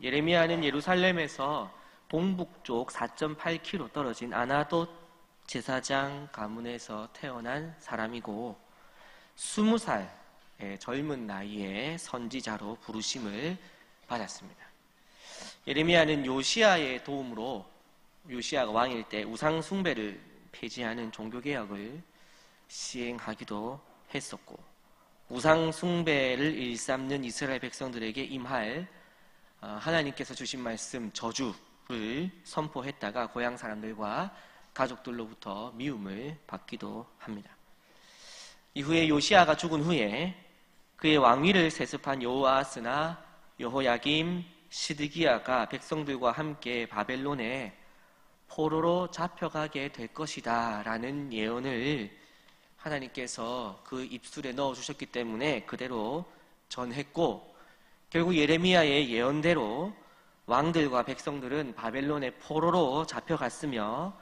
예레미야는 예루살렘에서 동북쪽 4.8km 떨어진 아나돗 제사장 가문에서 태어난 사람이고 20살의 젊은 나이에 선지자로 부르심을 받았습니다. 예레미야는 요시야의 도움으로 요시야가 왕일 때 우상 숭배를 폐지하는 종교개혁을 시행하기도 했었고 우상 숭배를 일삼는 이스라엘 백성들에게 임할 하나님께서 주신 말씀 저주를 선포했다가 고향 사람들과 가족들로부터 미움을 받기도 합니다. 이후에 요시야가 죽은 후에 그의 왕위를 세습한 여호아스나 여호야김, 시드기야가 백성들과 함께 바벨론에 포로로 잡혀가게 될 것이다 라는 예언을 하나님께서 그 입술에 넣어주셨기 때문에 그대로 전했고 결국 예레미야의 예언대로 왕들과 백성들은 바벨론의 포로로 잡혀갔으며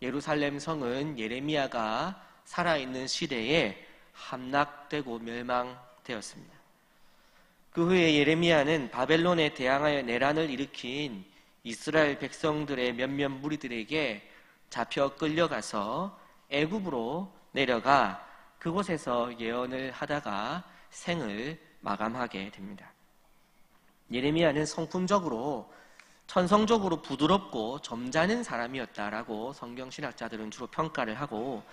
예루살렘 성은 예레미야가 살아있는 시대에 함락되고 멸망되었습니다. 그 후에 예레미야는 바벨론에 대항하여 내란을 일으킨 이스라엘 백성들의 몇몇 무리들에게 잡혀 끌려가서 애굽으로 내려가 그곳에서 예언을 하다가 생을 마감하게 됩니다. 예레미야는 성품적으로 천성적으로 부드럽고 점잖은 사람이었다라고 성경신학자들은 주로 평가를 하고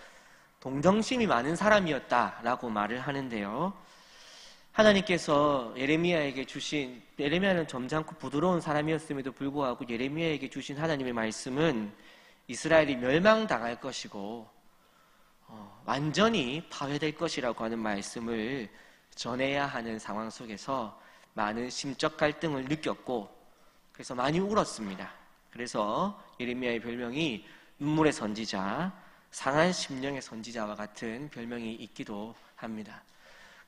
동정심이 많은 사람이었다라고 말을 하는데요. 하나님께서 예레미야는 점잖고 부드러운 사람이었음에도 불구하고 예레미야에게 주신 하나님의 말씀은 이스라엘이 멸망당할 것이고 완전히 파괴될 것이라고 하는 말씀을 전해야 하는 상황 속에서 많은 심적 갈등을 느꼈고 그래서 많이 울었습니다. 그래서 예레미야의 별명이 눈물의 선지자, 상한 심령의 선지자와 같은 별명이 있기도 합니다.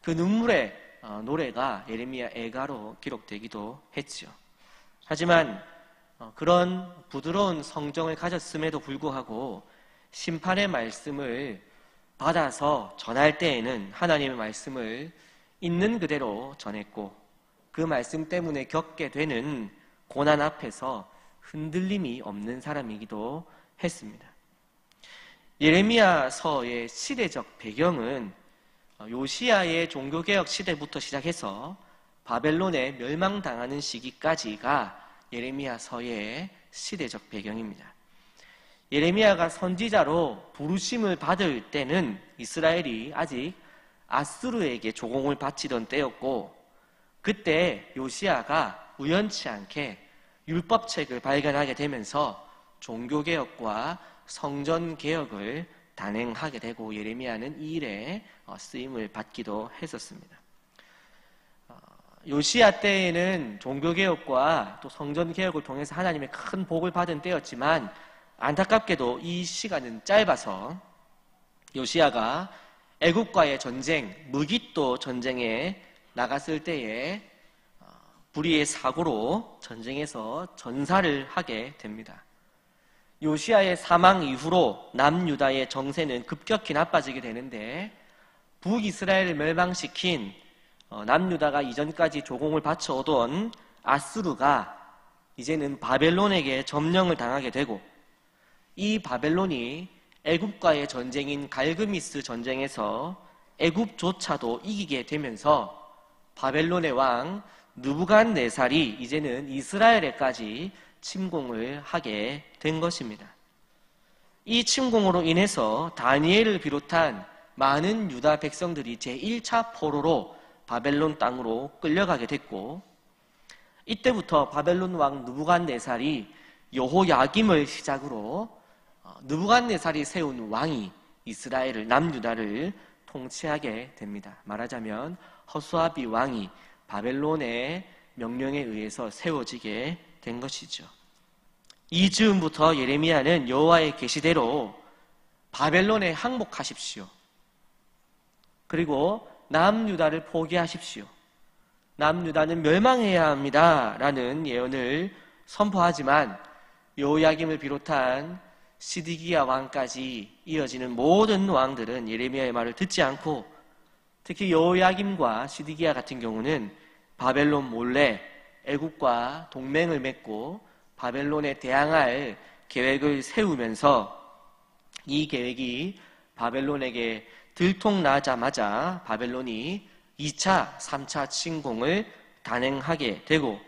그 눈물의 노래가 예레미야 애가로 기록되기도 했죠. 하지만 그런 부드러운 성정을 가졌음에도 불구하고 심판의 말씀을 받아서 전할 때에는 하나님의 말씀을 있는 그대로 전했고 그 말씀 때문에 겪게 되는 고난 앞에서 흔들림이 없는 사람이기도 했습니다. 예레미야서의 시대적 배경은 요시야의 종교개혁 시대부터 시작해서 바벨론에 멸망당하는 시기까지가 예레미야서의 시대적 배경입니다. 예레미야가 선지자로 부르심을 받을 때는 이스라엘이 아직 아수르에게 조공을 바치던 때였고 그때 요시야가 우연치 않게 율법책을 발견하게 되면서 종교개혁과 성전개혁을 단행하게 되고 예레미야는 이 일에 쓰임을 받기도 했었습니다. 요시야 때에는 종교개혁과 또 성전개혁을 통해서 하나님의 큰 복을 받은 때였지만 안타깝게도 이 시간은 짧아서 요시야가 애굽과의 전쟁, 무깃도 전쟁에 나갔을 때에 불의의 사고로 전쟁에서 전사를 하게 됩니다. 요시야의 사망 이후로 남유다의 정세는 급격히 나빠지게 되는데 북이스라엘을 멸망시킨 남유다가 이전까지 조공을 바쳐오던 아수르가 이제는 바벨론에게 점령을 당하게 되고 이 바벨론이 애굽과의 전쟁인 갈그미스 전쟁에서 애굽조차도 이기게 되면서 바벨론의 왕 느부갓네살이 이제는 이스라엘에까지 침공을 하게 된 것입니다. 이 침공으로 인해서 다니엘을 비롯한 많은 유다 백성들이 제1차 포로로 바벨론 땅으로 끌려가게 됐고 이때부터 바벨론 왕 느부갓네살이 여호야김을 시작으로 느부갓네살이 세운 왕이 이스라엘을 남유다를 통치하게 됩니다. 말하자면 허수아비 왕이 바벨론의 명령에 의해서 세워지게 된 것이죠. 이 즈음부터 예레미야는 여호와의 계시대로 바벨론에 항복하십시오. 그리고 남유다를 포기하십시오. 남유다는 멸망해야 합니다. 라는 예언을 선포하지만 여호야김을 비롯한 시드기야 왕까지 이어지는 모든 왕들은 예레미야의 말을 듣지 않고 특히 여호야김과 시드기야 같은 경우는 바벨론 몰래 애국과 동맹을 맺고 바벨론에 대항할 계획을 세우면서 이 계획이 바벨론에게 들통나자마자 바벨론이 2차, 3차 침공을 단행하게 되고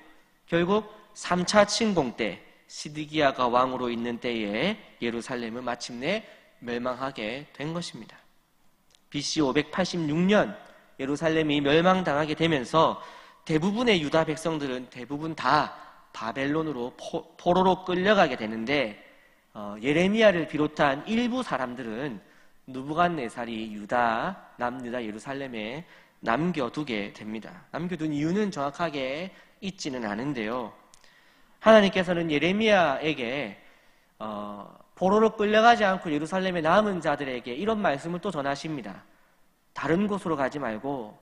결국 3차 침공 때 시드기야가 왕으로 있는 때에 예루살렘은 마침내 멸망하게 된 것입니다. BC 586년 예루살렘이 멸망당하게 되면서 대부분의 유다 백성들은 대부분 다 바벨론으로 포로로 끌려가게 되는데 예레미야를 비롯한 일부 사람들은 느부갓네살이 남유다 예루살렘에 남겨두게 됩니다. 남겨둔 이유는 정확하게 있지는 않은데요. 하나님께서는 예레미야에게 포로로 끌려가지 않고 예루살렘에 남은 자들에게 이런 말씀을 또 전하십니다. 다른 곳으로 가지 말고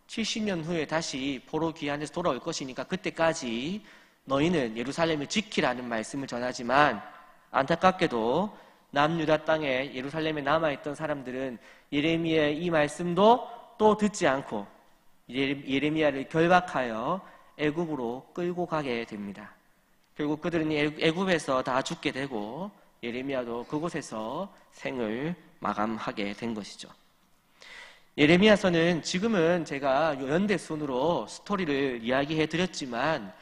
70년 후에 다시 포로 귀환해서 돌아올 것이니까 그때까지 너희는 예루살렘을 지키라는 말씀을 전하지만 안타깝게도 남유다 땅에 예루살렘에 남아있던 사람들은 예레미야의 이 말씀도 또 듣지 않고 예레미야를 결박하여 애굽으로 끌고 가게 됩니다. 결국 그들은 애굽에서 다 죽게 되고 예레미야도 그곳에서 생을 마감하게 된 것이죠. 예레미야서는 지금은 제가 연대순으로 스토리를 이야기해 드렸지만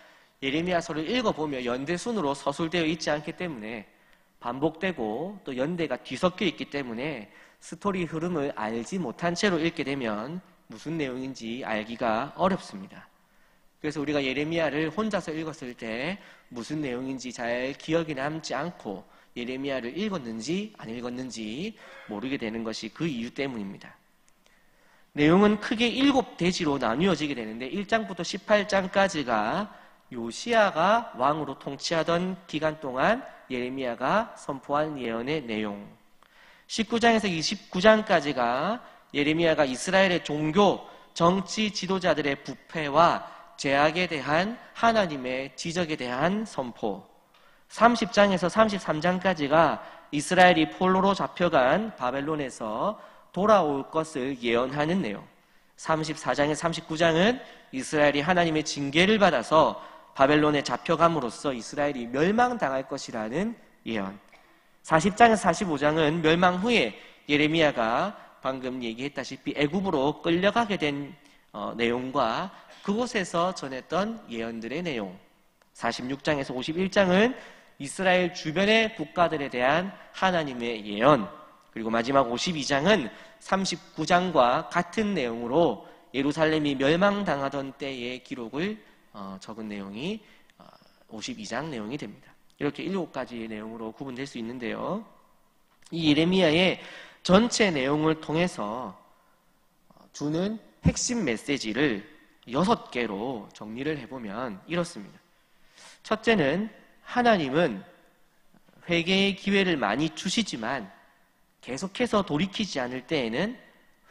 예레미야서를 읽어보면 연대순으로 서술되어 있지 않기 때문에 반복되고 또 연대가 뒤섞여 있기 때문에 스토리 흐름을 알지 못한 채로 읽게 되면 무슨 내용인지 알기가 어렵습니다. 그래서 우리가 예레미야를 혼자서 읽었을 때 무슨 내용인지 잘 기억이 남지 않고 예레미야를 읽었는지 안 읽었는지 모르게 되는 것이 그 이유 때문입니다. 내용은 크게 7대지로 나뉘어지게 되는데 1장부터 18장까지가 요시야가 왕으로 통치하던 기간 동안 예레미야가 선포한 예언의 내용, 19장에서 29장까지가 예레미야가 이스라엘의 종교, 정치 지도자들의 부패와 죄악에 대한 하나님의 지적에 대한 선포, 30장에서 33장까지가 이스라엘이 포로로 잡혀간 바벨론에서 돌아올 것을 예언하는 내용, 34장에서 39장은 이스라엘이 하나님의 징계를 받아서 바벨론에 잡혀감으로써 이스라엘이 멸망당할 것이라는 예언, 40장에서 45장은 멸망 후에 예레미야가 방금 얘기했다시피 애굽으로 끌려가게 된 내용과 그곳에서 전했던 예언들의 내용, 46장에서 51장은 이스라엘 주변의 국가들에 대한 하나님의 예언, 그리고 마지막 52장은 39장과 같은 내용으로 예루살렘이 멸망당하던 때의 기록을 적은 내용이 52장 내용이 됩니다. 이렇게 7가지의 내용으로 구분될 수 있는데요. 이 예레미야의 전체 내용을 통해서 주는 핵심 메시지를 6개로 정리를 해보면 이렇습니다. 첫째는 하나님은 회개의 기회를 많이 주시지만 계속해서 돌이키지 않을 때에는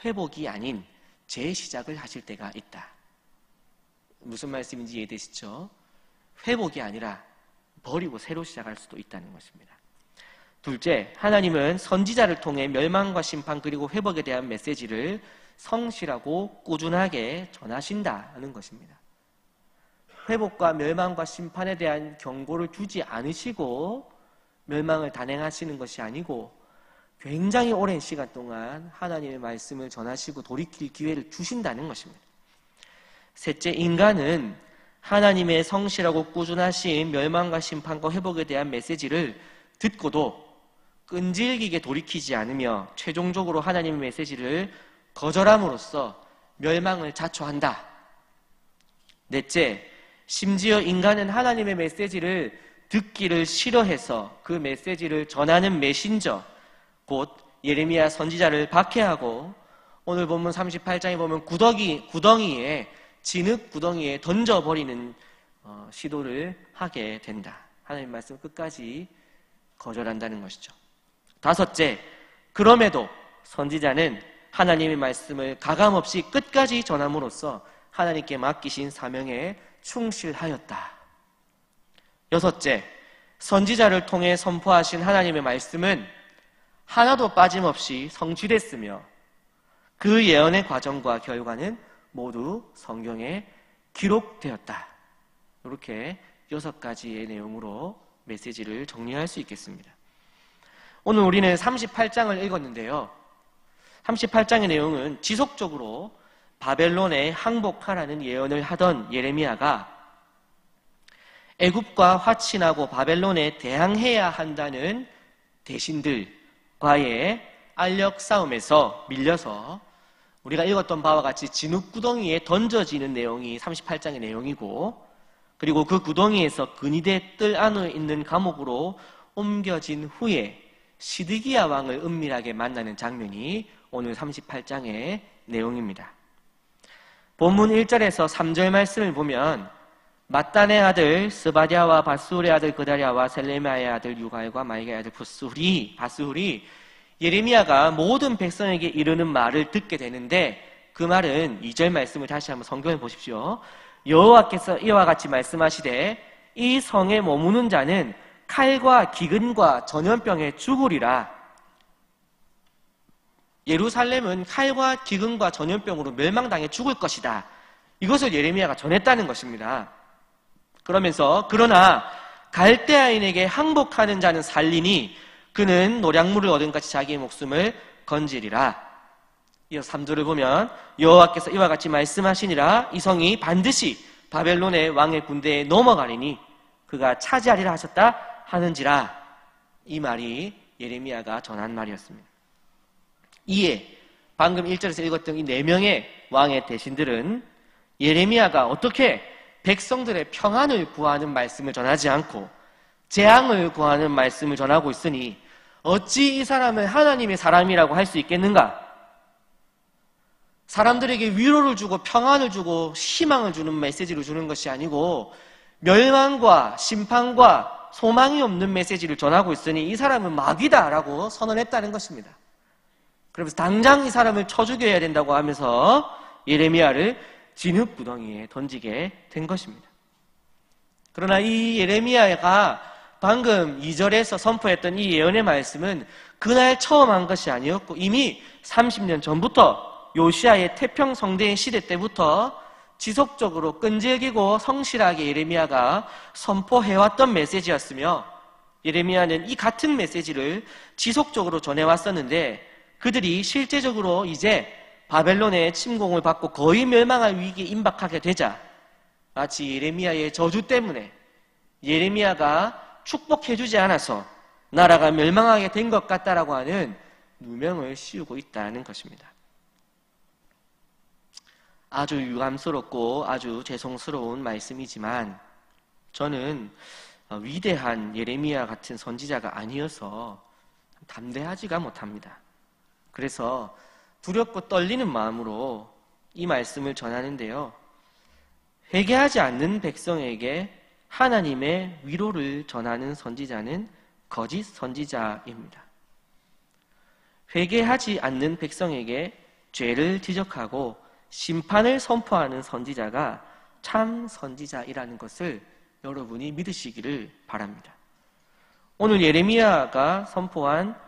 회복이 아닌 재시작을 하실 때가 있다. 무슨 말씀인지 이해되시죠? 회복이 아니라 버리고 새로 시작할 수도 있다는 것입니다. 둘째, 하나님은 선지자를 통해 멸망과 심판 그리고 회복에 대한 메시지를 성실하고 꾸준하게 전하신다는 것입니다. 회복과 멸망과 심판에 대한 경고를 주지 않으시고 멸망을 단행하시는 것이 아니고 굉장히 오랜 시간 동안 하나님의 말씀을 전하시고 돌이킬 기회를 주신다는 것입니다. 셋째, 인간은 하나님의 성실하고 꾸준하신 멸망과 심판과 회복에 대한 메시지를 듣고도 끈질기게 돌이키지 않으며 최종적으로 하나님의 메시지를 거절함으로써 멸망을 자초한다. 넷째, 심지어 인간은 하나님의 메시지를 듣기를 싫어해서 그 메시지를 전하는 메신저, 곧 예레미야 선지자를 박해하고 오늘 본문 38장에 보면 구덩이에 진흙 구덩이에 던져버리는 시도를 하게 된다. 하나님 말씀 끝까지 거절한다는 것이죠. 다섯째, 그럼에도 선지자는 하나님의 말씀을 가감없이 끝까지 전함으로써 하나님께 맡기신 사명에 충실하였다. 여섯째, 선지자를 통해 선포하신 하나님의 말씀은 하나도 빠짐없이 성취됐으며 그 예언의 과정과 결과는 모두 성경에 기록되었다. 이렇게 6가지의 내용으로 메시지를 정리할 수 있겠습니다. 오늘 우리는 38장을 읽었는데요. 38장의 내용은 지속적으로 바벨론에 항복하라는 예언을 하던 예레미야가 애굽과 화친하고 바벨론에 대항해야 한다는 대신들과의 알력 싸움에서 밀려서 우리가 읽었던 바와 같이 진흙구덩이에 던져지는 내용이 38장의 내용이고, 그리고 그 구덩이에서 근위대 뜰 안에 있는 감옥으로 옮겨진 후에 시드기야 왕을 은밀하게 만나는 장면이 오늘 38장의 내용입니다. 본문 1절에서 3절 말씀을 보면 mat단의 아들 스바랴와 바스훌의 아들 그다랴와 셀레미야의 아들 유갈과 마이가의 아들 바스훌이 예레미야가 모든 백성에게 이르는 말을 듣게 되는데, 그 말은 2절 말씀을 다시 한번 성경에 보십시오. 여호와께서 이와 같이 말씀하시되 이 성에 머무는 자는 칼과 기근과 전염병에 죽으리라. 예루살렘은 칼과 기근과 전염병으로 멸망당해 죽을 것이다. 이것을 예레미야가 전했다는 것입니다. 그러면서 그러나 갈대아인에게 항복하는 자는 살리니 그는 노량물을 얻은 같이 자기의 목숨을 건지리라. 이어서 3절을 보면 여호와께서 이와 같이 말씀하시니라. 이 성이 반드시 바벨론의 왕의 군대에 넘어가리니 그가 차지하리라 하셨다 하는지라. 이 말이 예레미야가 전한 말이었습니다. 이에 방금 1절에서 읽었던 이 4명의 왕의 대신들은 예레미야가 어떻게 백성들의 평안을 구하는 말씀을 전하지 않고 재앙을 구하는 말씀을 전하고 있으니 어찌 이 사람을 하나님의 사람이라고 할 수 있겠는가? 사람들에게 위로를 주고 평안을 주고 희망을 주는 메시지를 주는 것이 아니고 멸망과 심판과 소망이 없는 메시지를 전하고 있으니 이 사람은 마귀다라고 선언했다는 것입니다. 그러면서 당장 이 사람을 쳐 죽여야 된다고 하면서 예레미야를 진흙구덩이에 던지게 된 것입니다. 그러나 이 예레미야가 방금 2절에서 선포했던 이 예언의 말씀은 그날 처음 한 것이 아니었고 이미 30년 전부터 요시야의 태평성대의 시대 때부터 지속적으로 끈질기고 성실하게 예레미야가 선포해왔던 메시지였으며, 예레미야는 이 같은 메시지를 지속적으로 전해왔었는데 그들이 실제적으로 이제 바벨론의 침공을 받고 거의 멸망할 위기에 임박하게 되자 마치 예레미야의 저주 때문에 예레미야가 축복해주지 않아서 나라가 멸망하게 된 것 같다라고 하는 누명을 씌우고 있다는 것입니다. 아주 유감스럽고 아주 죄송스러운 말씀이지만 저는 위대한 예레미야 같은 선지자가 아니어서 담대하지가 못합니다. 그래서 두렵고 떨리는 마음으로 이 말씀을 전하는데요. 회개하지 않는 백성에게 하나님의 위로를 전하는 선지자는 거짓 선지자입니다. 회개하지 않는 백성에게 죄를 지적하고 심판을 선포하는 선지자가 참 선지자이라는 것을 여러분이 믿으시기를 바랍니다. 오늘 예레미야가 선포한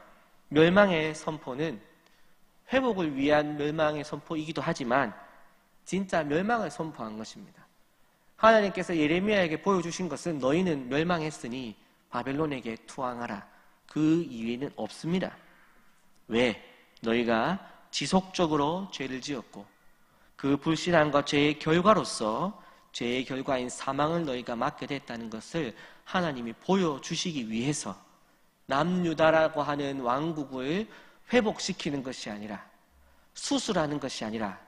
멸망의 선포는 회복을 위한 멸망의 선포이기도 하지만 진짜 멸망을 선포한 것입니다. 하나님께서 예레미야에게 보여주신 것은 너희는 멸망했으니 바벨론에게 투항하라. 그 이유에는 없습니다. 왜? 너희가 지속적으로 죄를 지었고 그 불신함과 죄의 결과로서 죄의 결과인 사망을 너희가 맞게 됐다는 것을 하나님이 보여주시기 위해서 남유다라고 하는 왕국을 회복시키는 것이 아니라 수술하는 것이 아니라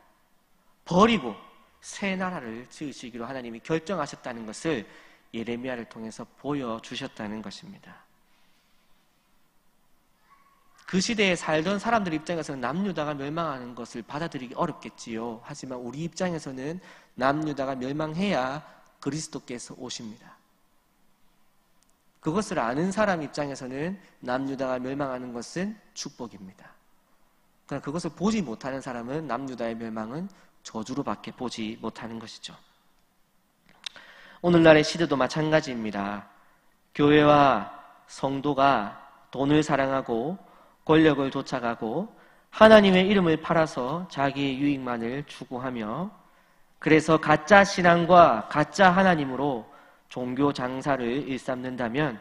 버리고 새 나라를 지으시기로 하나님이 결정하셨다는 것을 예레미야를 통해서 보여주셨다는 것입니다. 그 시대에 살던 사람들 입장에서는 남유다가 멸망하는 것을 받아들이기 어렵겠지요. 하지만 우리 입장에서는 남유다가 멸망해야 그리스도께서 오십니다. 그것을 아는 사람 입장에서는 남유다가 멸망하는 것은 축복입니다. 그러나 그것을 보지 못하는 사람은 남유다의 멸망은 저주로밖에 보지 못하는 것이죠. 오늘날의 시대도 마찬가지입니다. 교회와 성도가 돈을 사랑하고 권력을 쫓아가고 하나님의 이름을 팔아서 자기의 유익만을 추구하며 그래서 가짜 신앙과 가짜 하나님으로 종교 장사를 일삼는다면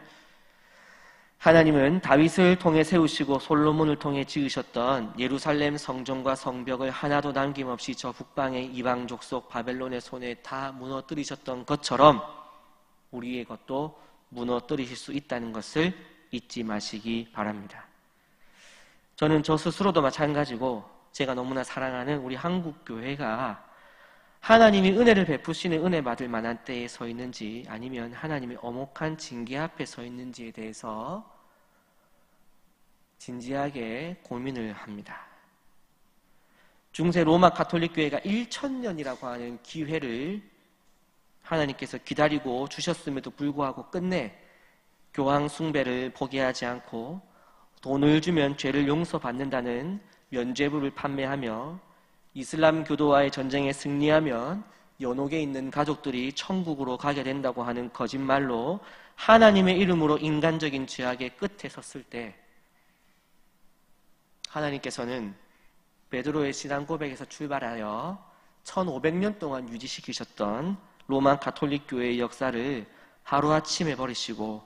하나님은 다윗을 통해 세우시고 솔로몬을 통해 지으셨던 예루살렘 성전과 성벽을 하나도 남김없이 저 북방의 이방 족속 바벨론의 손에 다 무너뜨리셨던 것처럼 우리의 것도 무너뜨리실 수 있다는 것을 잊지 마시기 바랍니다. 저는 저 스스로도 마찬가지고 제가 너무나 사랑하는 우리 한국교회가 하나님이 은혜를 베푸시는 은혜 받을 만한 때에 서 있는지 아니면 하나님의 엄혹한 징계 앞에 서 있는지에 대해서 진지하게 고민을 합니다. 중세 로마 가톨릭 교회가 1000년이라고 하는 기회를 하나님께서 기다리고 주셨음에도 불구하고 끝내 교황 숭배를 포기하지 않고 돈을 주면 죄를 용서받는다는 면죄부를 판매하며 이슬람 교도와의 전쟁에 승리하면 연옥에 있는 가족들이 천국으로 가게 된다고 하는 거짓말로 하나님의 이름으로 인간적인 죄악의 끝에 섰을 때 하나님께서는 베드로의 신앙 고백에서 출발하여 1500년 동안 유지시키셨던 로마 가톨릭 교회의 역사를 하루아침에 버리시고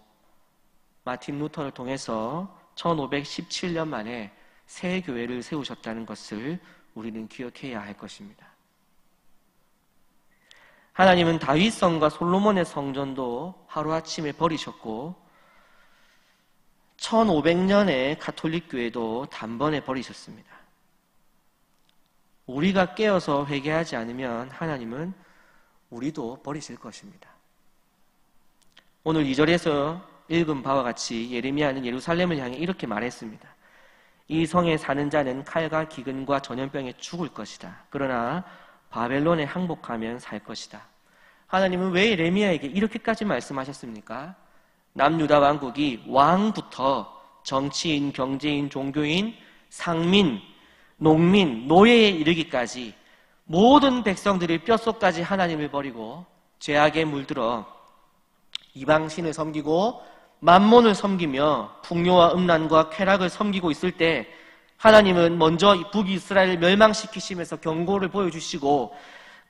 마틴 루터를 통해서 1517년 만에 새 교회를 세우셨다는 것을 우리는 기억해야 할 것입니다. 하나님은 다윗성과 솔로몬의 성전도 하루아침에 버리셨고 1500년의 가톨릭 교회도 단번에 버리셨습니다. 우리가 깨어서 회개하지 않으면 하나님은 우리도 버리실 것입니다. 오늘 2절에서 읽은 바와 같이 예레미야는 예루살렘을 향해 이렇게 말했습니다. 이 성에 사는 자는 칼과 기근과 전염병에 죽을 것이다. 그러나 바벨론에 항복하면 살 것이다. 하나님은 왜 예레미야에게 이렇게까지 말씀하셨습니까? 남유다 왕국이 왕부터 정치인, 경제인, 종교인, 상민, 농민, 노예에 이르기까지 모든 백성들이 뼛속까지 하나님을 버리고 죄악에 물들어 이방신을 섬기고 만몬을 섬기며 풍요와 음란과 쾌락을 섬기고 있을 때 하나님은 먼저 북이스라엘을 멸망시키시면서 경고를 보여주시고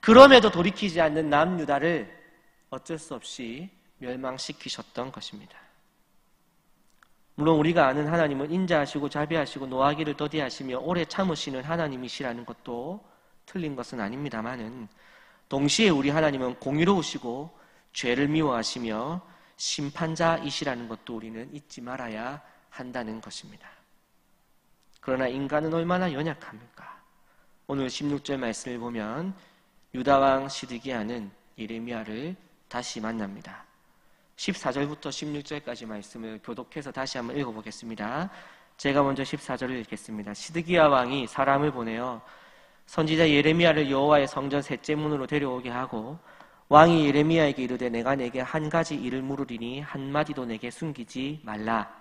그럼에도 돌이키지 않는 남유다를 어쩔 수 없이 멸망시키셨던 것입니다. 물론 우리가 아는 하나님은 인자하시고 자비하시고 노하기를 더디하시며 오래 참으시는 하나님이시라는 것도 틀린 것은 아닙니다만은 동시에 우리 하나님은 공의로우시고 죄를 미워하시며 심판자이시라는 것도 우리는 잊지 말아야 한다는 것입니다. 그러나 인간은 얼마나 연약합니까? 오늘 16절 말씀을 보면 유다왕 시드기야는 예레미야를 다시 만납니다. 14절부터 16절까지 말씀을 교독해서 다시 한번 읽어보겠습니다. 제가 먼저 14절을 읽겠습니다. 시드기야 왕이 사람을 보내어 선지자 예레미야를 여호와의 성전 셋째 문으로 데려오게 하고 왕이 예레미야에게 이르되 내가 내게 한 가지 일을 물으리니 한마디도 내게 숨기지 말라.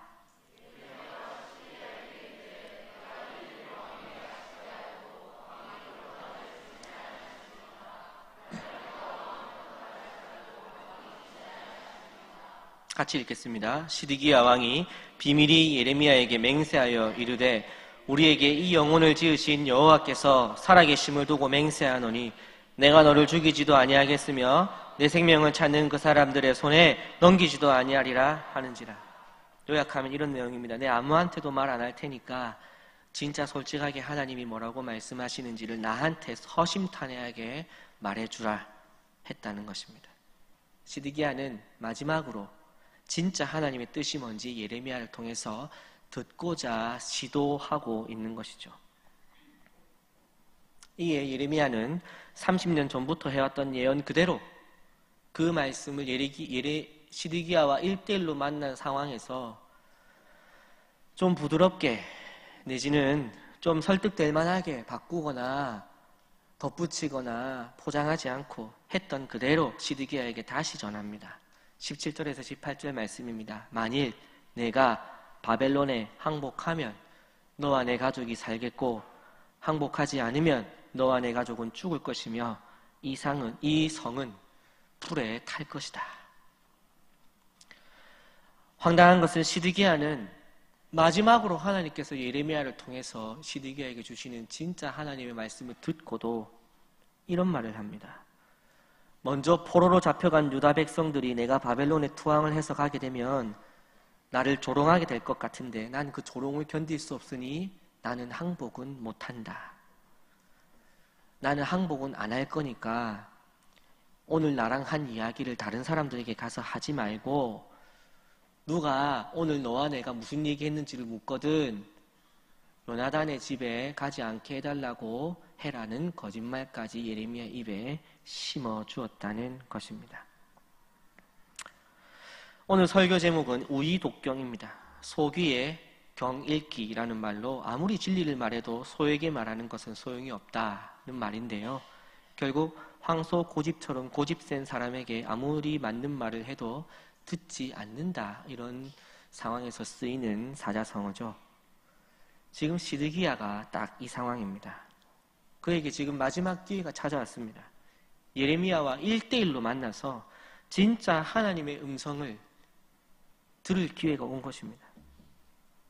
같이 읽겠습니다. 시드기야 왕이 비밀이 예레미야에게 맹세하여 이르되 우리에게 이 영혼을 지으신 여호와께서 살아계심을 두고 맹세하노니 내가 너를 죽이지도 아니하겠으며 내 생명을 찾는 그 사람들의 손에 넘기지도 아니하리라 하는지라. 요약하면 이런 내용입니다. 내 아무한테도 말 안 할 테니까 진짜 솔직하게 하나님이 뭐라고 말씀하시는지를 나한테 허심탄회하게 말해주라 했다는 것입니다. 시드기야는 마지막으로 진짜 하나님의 뜻이 뭔지 예레미야를 통해서 듣고자 시도하고 있는 것이죠. 이에 예레미야는 30년 전부터 해왔던 예언 그대로 그 말씀을 시드기야와 1대1로 만난 상황에서 좀 부드럽게 내지는 좀 설득될 만하게 바꾸거나 덧붙이거나 포장하지 않고 했던 그대로 시드기야에게 다시 전합니다. 17절에서 18절 말씀입니다. 만일 내가 바벨론에 항복하면 너와 내 가족이 살겠고 항복하지 않으면 너와 내 가족은 죽을 것이며 이 성은 불에 탈 것이다. 황당한 것은 시드기야는 마지막으로 하나님께서 예레미야를 통해서 시드기야에게 주시는 진짜 하나님의 말씀을 듣고도 이런 말을 합니다. 먼저 포로로 잡혀간 유다 백성들이 내가 바벨론에 투항을 해서 가게 되면 나를 조롱하게 될 것 같은데 난 그 조롱을 견딜 수 없으니 나는 항복은 못한다. 나는 항복은 안 할 거니까 오늘 나랑 한 이야기를 다른 사람들에게 가서 하지 말고 누가 오늘 너와 내가 무슨 얘기했는지를 묻거든 요나단의 집에 가지 않게 해달라고 해라는 거짓말까지 예레미야 입에 심어 주었다는 것입니다. 오늘 설교 제목은 우이독경입니다. 소귀의 경읽기라는 말로 아무리 진리를 말해도 소에게 말하는 것은 소용이 없다는 말인데요. 결국 황소 고집처럼 고집센 사람에게 아무리 맞는 말을 해도 듣지 않는다, 이런 상황에서 쓰이는 사자성어죠. 지금 시드기야가 딱 이 상황입니다. 그에게 지금 마지막 기회가 찾아왔습니다. 예레미야와 1대1로 만나서 진짜 하나님의 음성을 들을 기회가 온 것입니다.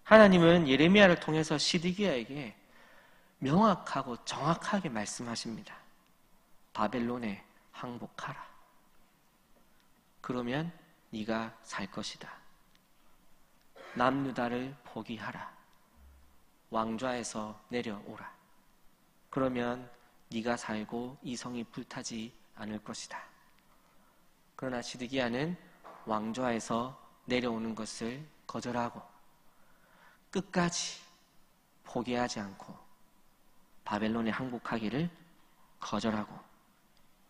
하나님은 예레미야를 통해서 시드기야에게 명확하고 정확하게 말씀하십니다. 바벨론에 항복하라. 그러면 네가 살 것이다. 남유다를 포기하라. 왕좌에서 내려오라. 그러면 네가 살고 이 성이 불타지 않을 것이다. 그러나 시드기야는 왕좌에서 내려오는 것을 거절하고 끝까지 포기하지 않고 바벨론에 항복하기를 거절하고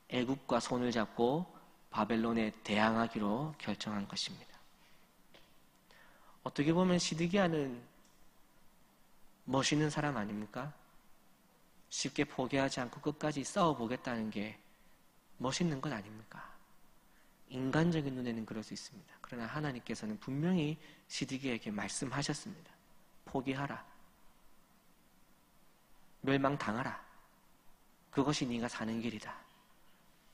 애굽과 손을 잡고 바벨론에 대항하기로 결정한 것입니다. 어떻게 보면 시드기야는 멋있는 사람 아닙니까? 쉽게 포기하지 않고 끝까지 싸워보겠다는 게 멋있는 것 아닙니까? 인간적인 눈에는 그럴 수 있습니다. 그러나 하나님께서는 분명히 시드기야에게 말씀하셨습니다. 포기하라. 멸망당하라. 그것이 네가 사는 길이다.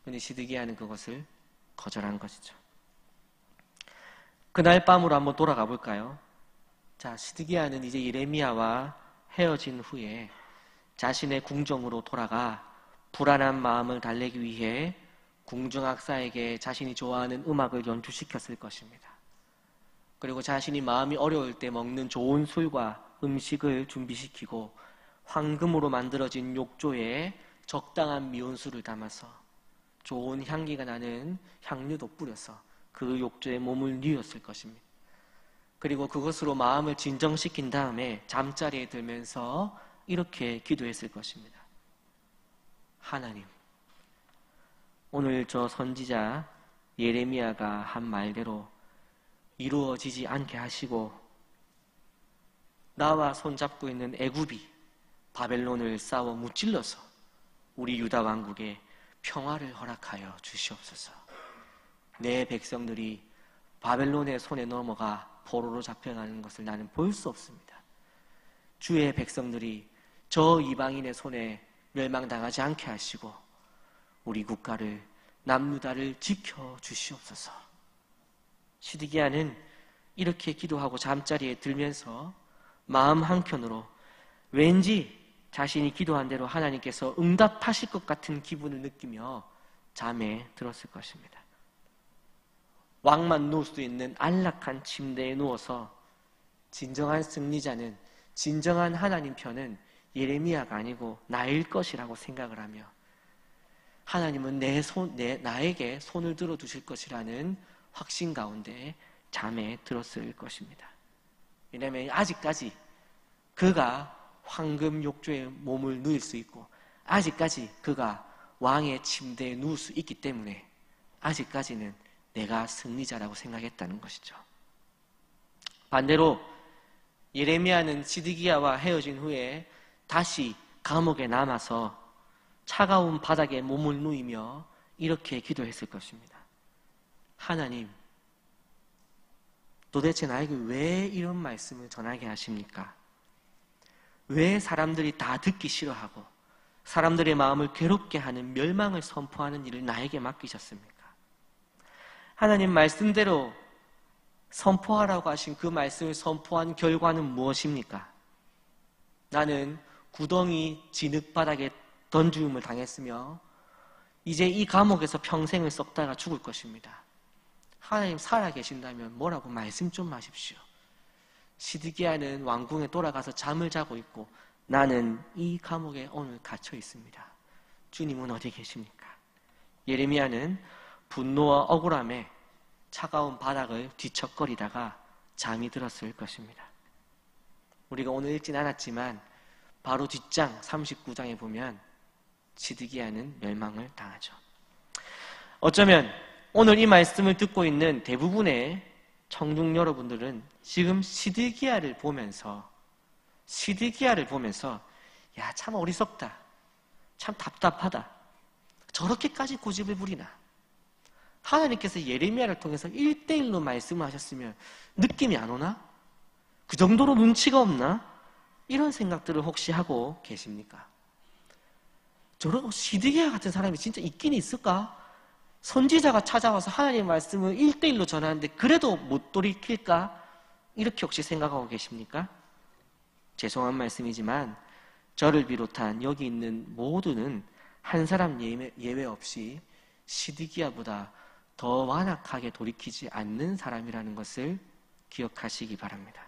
그런데 시드기야는 그것을 거절한 것이죠. 그날 밤으로 한번 돌아가 볼까요? 자, 시드기야는 이제 예레미야와 헤어진 후에 자신의 궁정으로 돌아가 불안한 마음을 달래기 위해 궁정학사에게 자신이 좋아하는 음악을 연주시켰을 것입니다. 그리고 자신이 마음이 어려울 때 먹는 좋은 술과 음식을 준비시키고 황금으로 만들어진 욕조에 적당한 미온수를 담아서 좋은 향기가 나는 향료도 뿌려서 그 욕조에 몸을 뉘었을 것입니다. 그리고 그것으로 마음을 진정시킨 다음에 잠자리에 들면서 이렇게 기도했을 것입니다. 하나님, 오늘 저 선지자 예레미야가 한 말대로 이루어지지 않게 하시고 나와 손잡고 있는 애굽이 바벨론을 싸워 무찔러서 우리 유다 왕국에 평화를 허락하여 주시옵소서. 내 백성들이 바벨론의 손에 넘어가 포로로 잡혀가는 것을 나는 볼 수 없습니다. 주의 백성들이 저 이방인의 손에 멸망당하지 않게 하시고 우리 국가를 남유다를 지켜 주시옵소서. 시드기야는 이렇게 기도하고 잠자리에 들면서 마음 한켠으로 왠지 자신이 기도한 대로 하나님께서 응답하실 것 같은 기분을 느끼며 잠에 들었을 것입니다. 왕만 누울 수 있는 안락한 침대에 누워서 진정한 승리자는, 진정한 하나님 편은 예레미야가 아니고 나일 것이라고 생각을 하며 하나님은 나에게 손을 들어주실 것이라는 확신 가운데 잠에 들었을 것입니다. 왜냐하면 아직까지 그가 황금 욕조에 몸을 누일 수 있고 아직까지 그가 왕의 침대에 누울 수 있기 때문에 아직까지는 내가 승리자라고 생각했다는 것이죠. 반대로 예레미야는 시드기야와 헤어진 후에 다시 감옥에 남아서 차가운 바닥에 몸을 누이며 이렇게 기도했을 것입니다. 하나님, 도대체 나에게 왜 이런 말씀을 전하게 하십니까? 왜 사람들이 다 듣기 싫어하고 사람들의 마음을 괴롭게 하는 멸망을 선포하는 일을 나에게 맡기셨습니까? 하나님 말씀대로 선포하라고 하신 그 말씀을 선포한 결과는 무엇입니까? 나는 구덩이 진흙바닥에 던짐을 당했으며 이제 이 감옥에서 평생을 썩다가 죽을 것입니다. 하나님 살아 계신다면 뭐라고 말씀 좀 하십시오. 시드기야는 왕궁에 돌아가서 잠을 자고 있고 나는 이 감옥에 오늘 갇혀 있습니다. 주님은 어디 계십니까? 예레미야는 분노와 억울함에 차가운 바닥을 뒤척거리다가 잠이 들었을 것입니다. 우리가 오늘 읽진 않았지만 바로 뒷장 39장에 보면 시드기야는 멸망을 당하죠. 어쩌면 오늘 이 말씀을 듣고 있는 대부분의 청중 여러분들은 지금 시드기야를 보면서 야, 참 어리석다, 참 답답하다, 저렇게까지 고집을 부리나. 하나님께서 예레미야를 통해서 1대1로 말씀을 하셨으면 느낌이 안 오나? 그 정도로 눈치가 없나? 이런 생각들을 혹시 하고 계십니까? 저런 시드기야 같은 사람이 진짜 있긴 있을까? 선지자가 찾아와서 하나님의 말씀을 1대1로 전하는데 그래도 못 돌이킬까? 이렇게 혹시 생각하고 계십니까? 죄송한 말씀이지만 저를 비롯한 여기 있는 모두는 한 사람 예외 없이 시드기야보다 더 완악하게 돌이키지 않는 사람이라는 것을 기억하시기 바랍니다.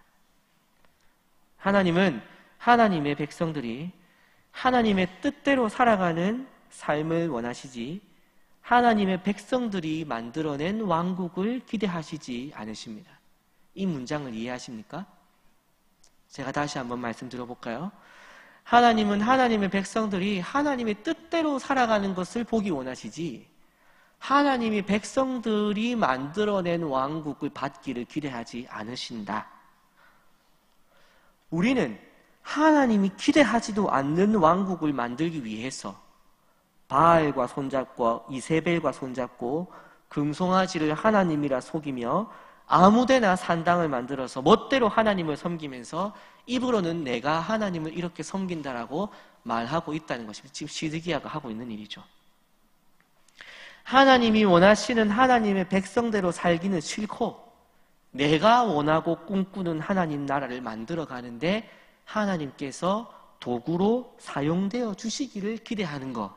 하나님은 하나님의 백성들이 하나님의 뜻대로 살아가는 삶을 원하시지 하나님의 백성들이 만들어낸 왕국을 기대하시지 않으십니다. 이 문장을 이해하십니까? 제가 다시 한번 말씀드려볼까요? 하나님은 하나님의 백성들이 하나님의 뜻대로 살아가는 것을 보기 원하시지 하나님이 백성들이 만들어낸 왕국을 받기를 기대하지 않으신다. 우리는 하나님이 기대하지도 않는 왕국을 만들기 위해서 바알과 손잡고 이세벨과 손잡고 금송아지를 하나님이라 속이며 아무데나 산당을 만들어서 멋대로 하나님을 섬기면서 입으로는 내가 하나님을 이렇게 섬긴다라고 말하고 있다는 것이 지금 시드기야가 하고 있는 일이죠. 하나님이 원하시는 하나님의 백성대로 살기는 싫고 내가 원하고 꿈꾸는 하나님 나라를 만들어 가는데 하나님께서 도구로 사용되어 주시기를 기대하는 것,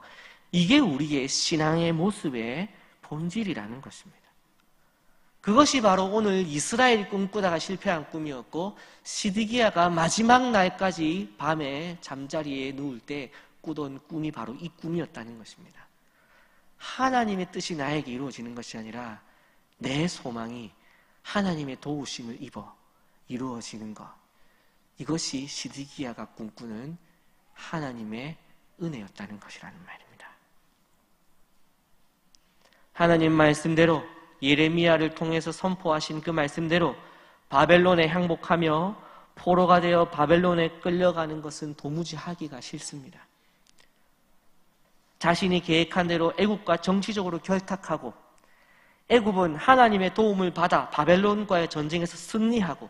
이게 우리의 신앙의 모습의 본질이라는 것입니다. 그것이 바로 오늘 이스라엘이 꿈꾸다가 실패한 꿈이었고 시드기야가 마지막 날까지 밤에 잠자리에 누울 때 꾸던 꿈이 바로 이 꿈이었다는 것입니다. 하나님의 뜻이 나에게 이루어지는 것이 아니라 내 소망이 하나님의 도우심을 입어 이루어지는 것, 이것이 시드기야가 꿈꾸는 하나님의 은혜였다는 것이라는 말입니다. 하나님 말씀대로 예레미야를 통해서 선포하신 그 말씀대로 바벨론에 항복하며 포로가 되어 바벨론에 끌려가는 것은 도무지 하기가 싫습니다. 자신이 계획한 대로 애굽과 정치적으로 결탁하고 애굽은 하나님의 도움을 받아 바벨론과의 전쟁에서 승리하고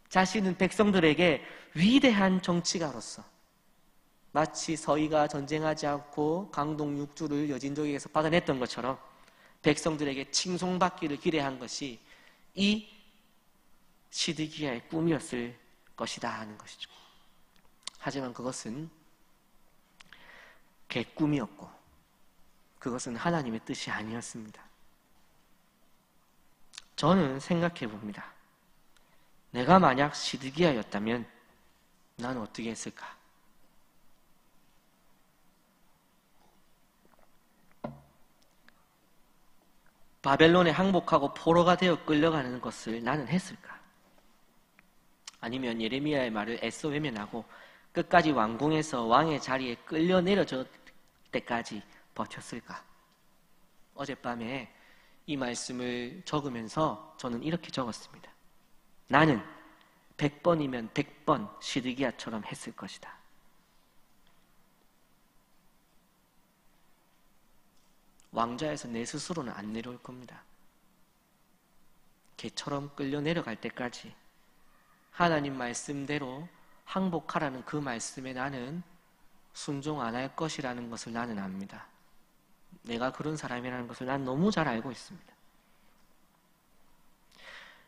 자신은 백성들에게 위대한 정치가로서 마치 서희가 전쟁하지 않고 강동 6주를 여진족에게서 받아냈던 것처럼 백성들에게 칭송받기를 기대한 것이 이 시드기야의 꿈이었을 것이다 하는 것이죠. 하지만 그것은 개꿈이었고 그것은 하나님의 뜻이 아니었습니다. 저는 생각해 봅니다. 내가 만약 시드기야였다면 나는 어떻게 했을까? 바벨론에 항복하고 포로가 되어 끌려가는 것을 나는 했을까? 아니면 예레미야의 말을 애써 외면하고 끝까지 왕궁에서 왕의 자리에 끌려 내려질 때까지 버텼을까? 어젯밤에 이 말씀을 적으면서 저는 이렇게 적었습니다. 나는 100번이면 100번 시드기야처럼 했을 것이다. 왕좌에서 내 스스로는 안 내려올 겁니다. 개처럼 끌려 내려갈 때까지 하나님 말씀대로 항복하라는 그 말씀에 나는 순종 안 할 것이라는 것을 나는 압니다. 내가 그런 사람이라는 것을 난 너무 잘 알고 있습니다.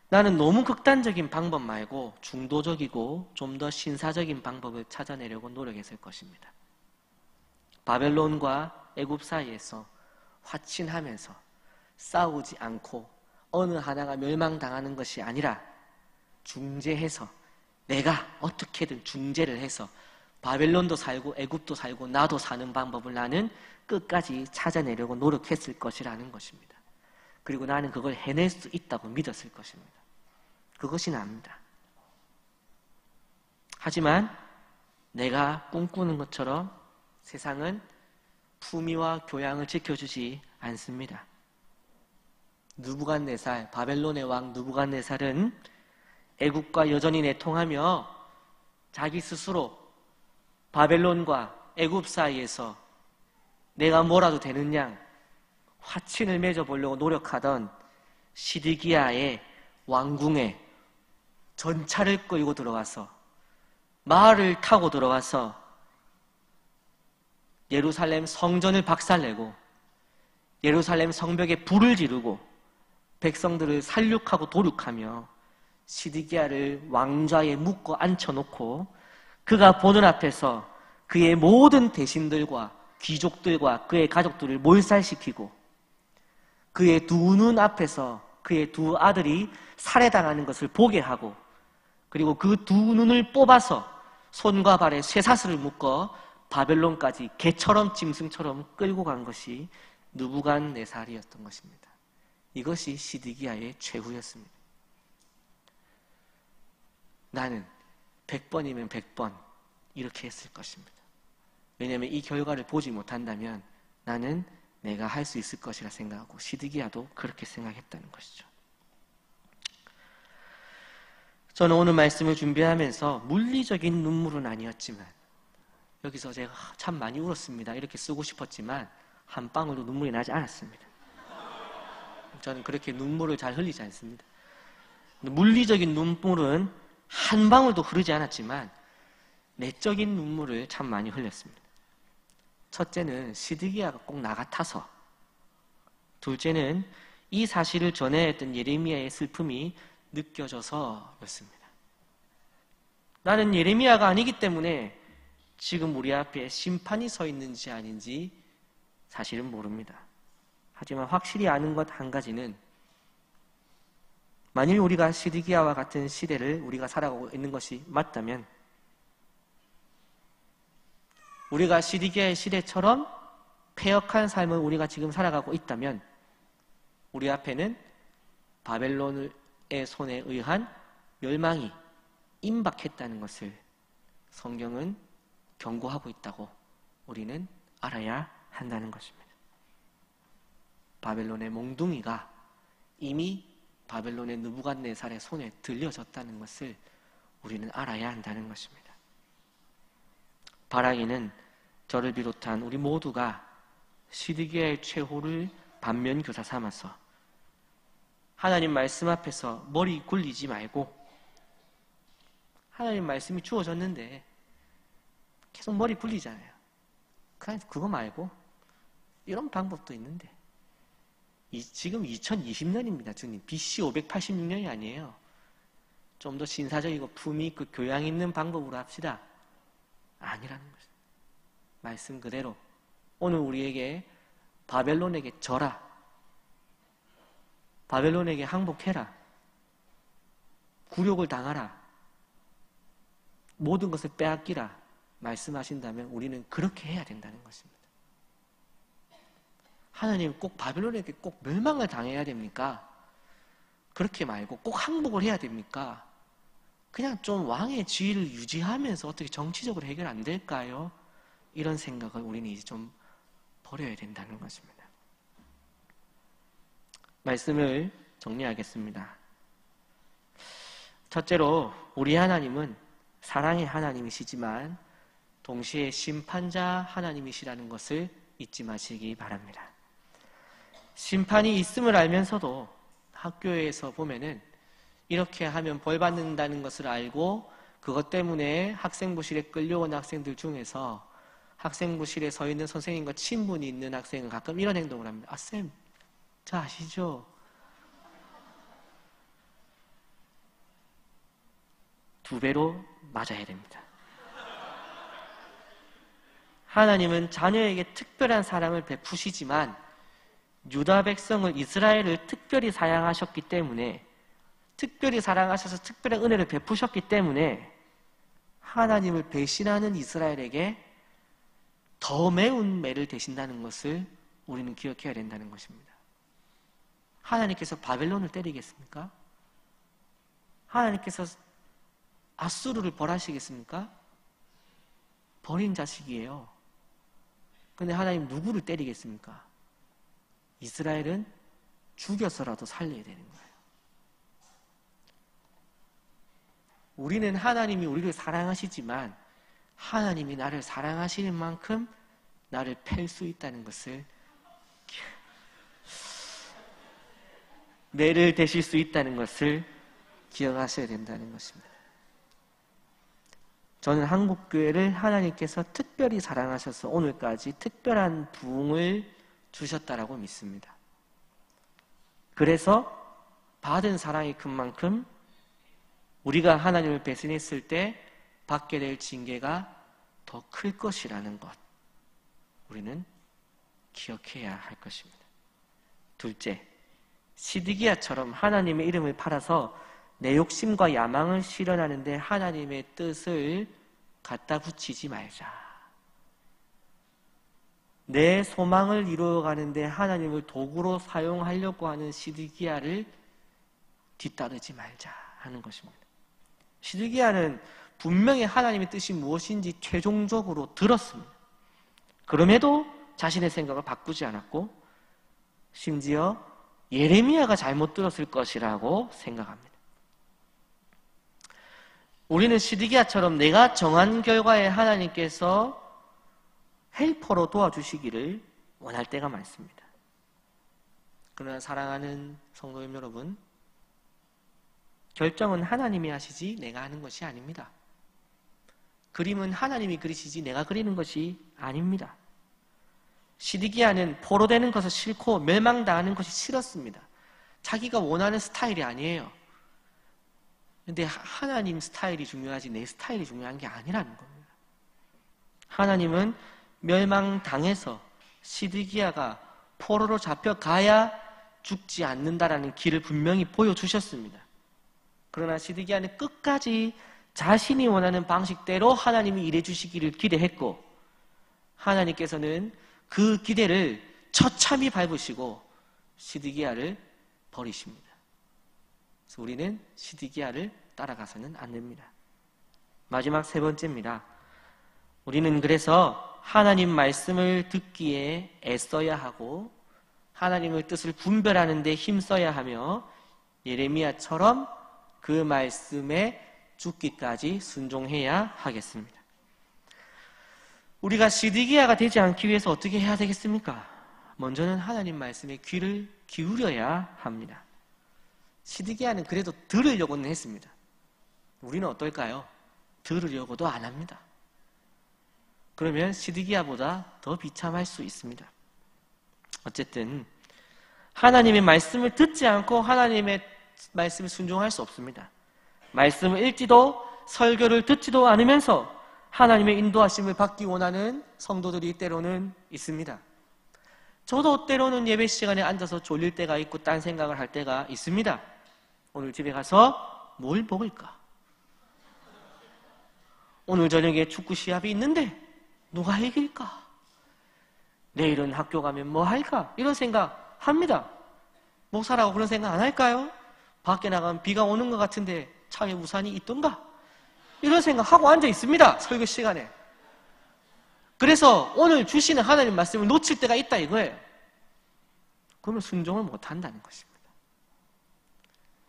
나는 너무 극단적인 방법 말고 중도적이고 좀 더 신사적인 방법을 찾아내려고 노력했을 것입니다. 바벨론과 애굽 사이에서 화친하면서 싸우지 않고 어느 하나가 멸망당하는 것이 아니라 중재해서 내가 어떻게든 중재를 해서 바벨론도 살고 애굽도 살고 나도 사는 방법을 나는 끝까지 찾아내려고 노력했을 것이라는 것입니다. 그리고 나는 그걸 해낼 수 있다고 믿었을 것입니다. 그것이 나입니다. 하지만 내가 꿈꾸는 것처럼 세상은 품위와 교양을 지켜주지 않습니다. 느부갓네살, 바벨론의 왕 느부갓네살은 애굽과 여전히 내통하며 자기 스스로 바벨론과 애굽 사이에서 내가 뭐라도 되는 양 화친을 맺어보려고 노력하던 시드기야의 왕궁에 전차를 끌고 들어가서 말을 타고 들어가서 예루살렘 성전을 박살내고 예루살렘 성벽에 불을 지르고 백성들을 살육하고 도륙하며 시드기야를 왕좌에 묶어 앉혀놓고 그가 보는 앞에서 그의 모든 대신들과 귀족들과 그의 가족들을 몰살시키고 그의 두 눈 앞에서 그의 두 아들이 살해당하는 것을 보게 하고 그리고 그 두 눈을 뽑아서 손과 발에 쇠사슬을 묶어 바벨론까지 개처럼 짐승처럼 끌고 간 것이 느부갓네살이었던 것입니다. 이것이 시드기야의 최후였습니다. 나는 100번이면 100번 이렇게 했을 것입니다. 왜냐하면 이 결과를 보지 못한다면 나는 내가 할 수 있을 것이라 생각하고 시드기야도 그렇게 생각했다는 것이죠. 저는 오늘 말씀을 준비하면서 물리적인 눈물은 아니었지만 여기서 제가 참 많이 울었습니다 이렇게 쓰고 싶었지만 한 방울도 눈물이 나지 않았습니다. 저는 그렇게 눈물을 잘 흘리지 않습니다. 물리적인 눈물은 한 방울도 흐르지 않았지만 내적인 눈물을 참 많이 흘렸습니다. 첫째는 시드기야가 꼭 나 같아서, 둘째는 이 사실을 전해야 했던 예레미야의 슬픔이 느껴져서였습니다. 나는 예레미야가 아니기 때문에 지금 우리 앞에 심판이 서 있는지 아닌지 사실은 모릅니다. 하지만 확실히 아는 것 한 가지는 만일 우리가 시드기야와 같은 시대를 우리가 살아가고 있는 것이 맞다면 우리가 시드기야의 시대처럼 패역한 삶을 우리가 지금 살아가고 있다면 우리 앞에는 바벨론의 손에 의한 멸망이 임박했다는 것을 성경은 경고하고 있다고 우리는 알아야 한다는 것입니다. 바벨론의 몽둥이가 이미 바벨론의 느부갓네살의 손에 들려졌다는 것을 우리는 알아야 한다는 것입니다. 바라기는 저를 비롯한 우리 모두가 시드기야의 최후를 반면교사 삼아서 하나님 말씀 앞에서 머리 굴리지 말고 하나님 말씀이 주어졌는데 계속 머리 굴리잖아요. 그냥 그거 말고 이런 방법도 있는데 지금 2020년입니다. 주님. BC 586년이 아니에요. 좀 더 신사적이고 품위 있고 교양 있는 방법으로 합시다. 아니라는 것입니다. 말씀 그대로 오늘 우리에게 바벨론에게 져라. 바벨론에게 항복해라. 굴욕을 당하라. 모든 것을 빼앗기라. 말씀하신다면 우리는 그렇게 해야 된다는 것입니다. 하나님 꼭 바벨론에게 꼭 멸망을 당해야 됩니까? 그렇게 말고 꼭 항복을 해야 됩니까? 그냥 좀 왕의 지위를 유지하면서 어떻게 정치적으로 해결 안 될까요? 이런 생각을 우리는 이제 좀 버려야 된다는 것입니다. 말씀을 정리하겠습니다. 첫째로 우리 하나님은 사랑의 하나님이시지만 동시에 심판자 하나님이시라는 것을 잊지 마시기 바랍니다. 심판이 있음을 알면서도 학교에서 보면은 이렇게 하면 벌 받는다는 것을 알고 그것 때문에 학생부실에 끌려온 학생들 중에서 학생부실에 서 있는 선생님과 친분이 있는 학생은 가끔 이런 행동을 합니다. 아, 쌤, 저 아시죠? 두 배로 맞아야 됩니다. 하나님은 자녀에게 특별한 사랑을 베푸시지만 유다 백성을, 이스라엘을 특별히 사랑하셨기 때문에, 특별히 사랑하셔서 특별한 은혜를 베푸셨기 때문에 하나님을 배신하는 이스라엘에게 더 매운 매를 대신다는 것을 우리는 기억해야 된다는 것입니다. 하나님께서 바벨론을 때리겠습니까? 하나님께서 아수르를 벌하시겠습니까? 버린 자식이에요. 근데 하나님 누구를 때리겠습니까? 이스라엘은 죽여서라도 살려야 되는 거예요. 우리는 하나님이 우리를 사랑하시지만 하나님이 나를 사랑하시는 만큼 나를 팰 수 있다는 것을, 매를 대실 수 있다는 것을 기억하셔야 된다는 것입니다. 저는 한국교회를 하나님께서 특별히 사랑하셔서 오늘까지 특별한 부흥을 주셨다라고 믿습니다. 그래서 받은 사랑이 큰 만큼 우리가 하나님을 배신했을 때 받게 될 징계가 더 클 것이라는 것, 우리는 기억해야 할 것입니다. 둘째, 시드기야처럼 하나님의 이름을 팔아서 내 욕심과 야망을 실현하는데 하나님의 뜻을 갖다 붙이지 말자. 내 소망을 이루어가는데 하나님을 도구로 사용하려고 하는 시드기야를 뒤따르지 말자 하는 것입니다. 시드기야는 분명히 하나님의 뜻이 무엇인지 최종적으로 들었습니다. 그럼에도 자신의 생각을 바꾸지 않았고 심지어 예레미야가 잘못 들었을 것이라고 생각합니다. 우리는 시드기야처럼 내가 정한 결과에 하나님께서 헬퍼로 도와주시기를 원할 때가 많습니다. 그러나 사랑하는 성도님 여러분, 결정은 하나님이 하시지 내가 하는 것이 아닙니다. 그림은 하나님이 그리시지 내가 그리는 것이 아닙니다. 시드기야는 포로되는 것을 싫고 멸망당하는 것이 싫었습니다. 자기가 원하는 스타일이 아니에요. 근데 하나님 스타일이 중요하지 내 스타일이 중요한 게 아니라는 겁니다. 하나님은 멸망당해서 시드기야가 포로로 잡혀가야 죽지 않는다라는 길을 분명히 보여주셨습니다. 그러나 시드기야는 끝까지 자신이 원하는 방식대로 하나님이 일해주시기를 기대했고 하나님께서는 그 기대를 처참히 밟으시고 시드기야를 버리십니다. 그래서 우리는 시드기야를 따라가서는 안 됩니다. 마지막 세 번째입니다. 우리는 그래서 하나님 말씀을 듣기에 애써야 하고 하나님의 뜻을 분별하는 데 힘써야 하며 예레미야처럼 그 말씀에 죽기까지 순종해야 하겠습니다. 우리가 시드기야가 되지 않기 위해서 어떻게 해야 되겠습니까? 먼저는 하나님 말씀에 귀를 기울여야 합니다. 시드기야는 그래도 들으려고는 했습니다. 우리는 어떨까요? 들으려고도 안 합니다. 그러면 시드기야보다 더 비참할 수 있습니다. 어쨌든 하나님의 말씀을 듣지 않고 하나님의 말씀을 순종할 수 없습니다. 말씀을 읽지도 설교를 듣지도 않으면서 하나님의 인도하심을 받기 원하는 성도들이 때로는 있습니다. 저도 때로는 예배 시간에 앉아서 졸릴 때가 있고 딴 생각을 할 때가 있습니다. 오늘 집에 가서 뭘 먹을까? 오늘 저녁에 축구 시합이 있는데 누가 이길까? 내일은 학교 가면 뭐 할까? 이런 생각 합니다. 목사라고 그런 생각 안 할까요? 밖에 나가면 비가 오는 것 같은데 차에 우산이 있던가? 이런 생각하고 앉아 있습니다. 설교 시간에. 그래서 오늘 주시는 하나님 말씀을 놓칠 때가 있다 이거예요. 그러면 순종을 못한다는 것입니다.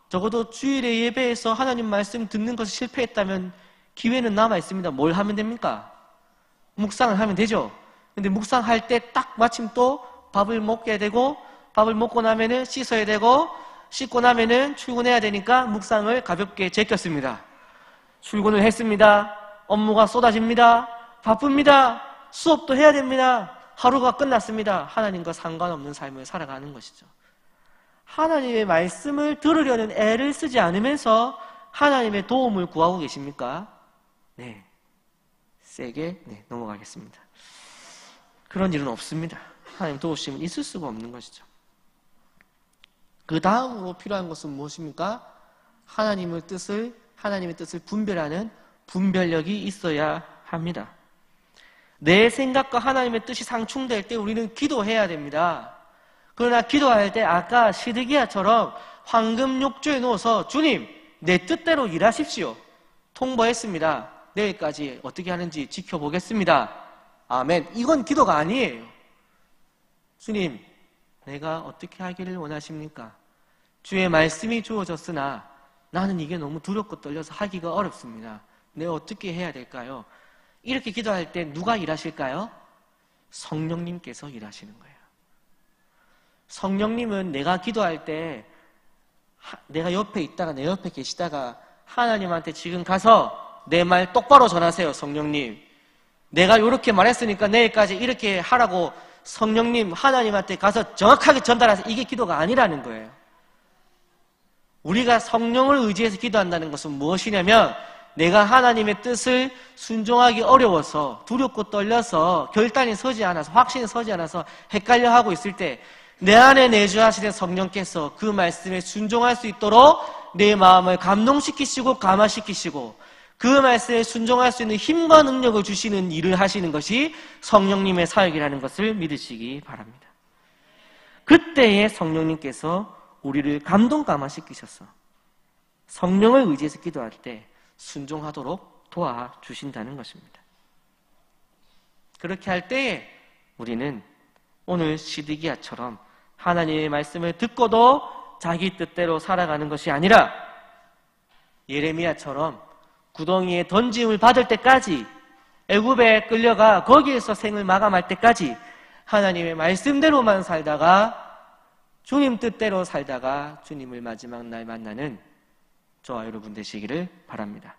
적어도 주일에 예배에서 하나님 말씀 듣는 것이 실패했다면 기회는 남아있습니다. 뭘 하면 됩니까? 묵상을 하면 되죠. 근데 묵상할 때 딱 마침 또 밥을 먹게 되고 밥을 먹고 나면은 씻어야 되고 씻고 나면은 출근해야 되니까 묵상을 가볍게 제꼈습니다. 출근을 했습니다. 업무가 쏟아집니다. 바쁩니다. 수업도 해야 됩니다. 하루가 끝났습니다. 하나님과 상관없는 삶을 살아가는 것이죠. 하나님의 말씀을 들으려는 애를 쓰지 않으면서 하나님의 도움을 구하고 계십니까? 네. 세게 넘어가겠습니다. 그런 일은 없습니다. 하나님 도우심은 있을 수가 없는 것이죠. 그 다음으로 필요한 것은 무엇입니까? 하나님의 뜻을 분별하는 분별력이 있어야 합니다. 내 생각과 하나님의 뜻이 상충될 때 우리는 기도해야 됩니다. 그러나 기도할 때 아까 시드기야처럼 황금 욕조에 누워서 주님, 내 뜻대로 일하십시오. 통보했습니다. 내일까지 어떻게 하는지 지켜보겠습니다. 아멘. 이건 기도가 아니에요. 주님, 내가 어떻게 하기를 원하십니까? 주의 말씀이 주어졌으나 나는 이게 너무 두렵고 떨려서 하기가 어렵습니다. 내가 어떻게 해야 될까요? 이렇게 기도할 때 누가 일하실까요? 성령님께서 일하시는 거예요. 성령님은 내가 기도할 때 내가 옆에 있다가 내 옆에 계시다가 하나님한테 지금 가서 내 말 똑바로 전하세요. 성령님, 내가 이렇게 말했으니까 내일까지 이렇게 하라고 성령님 하나님한테 가서 정확하게 전달하세요. 이게 기도가 아니라는 거예요. 우리가 성령을 의지해서 기도한다는 것은 무엇이냐면 내가 하나님의 뜻을 순종하기 어려워서 두렵고 떨려서 결단이 서지 않아서 확신이 서지 않아서 헷갈려 하고 있을 때 내 안에 내주하시는 성령께서 그 말씀에 순종할 수 있도록 내 마음을 감동시키시고 감화시키시고 그 말씀에 순종할 수 있는 힘과 능력을 주시는 일을 하시는 것이 성령님의 사역이라는 것을 믿으시기 바랍니다. 그때에 성령님께서 우리를 감동 감화시키셔서 성령을 의지해서 기도할 때 순종하도록 도와주신다는 것입니다. 그렇게 할 때에 우리는 오늘 시드기야처럼 하나님의 말씀을 듣고도 자기 뜻대로 살아가는 것이 아니라 예레미야처럼 구덩이에 던짐을 받을 때까지 애굽에 끌려가 거기에서 생을 마감할 때까지 하나님의 말씀대로만 살다가 주님 뜻대로 살다가 주님을 마지막 날 만나는 저와 여러분 되시기를 바랍니다.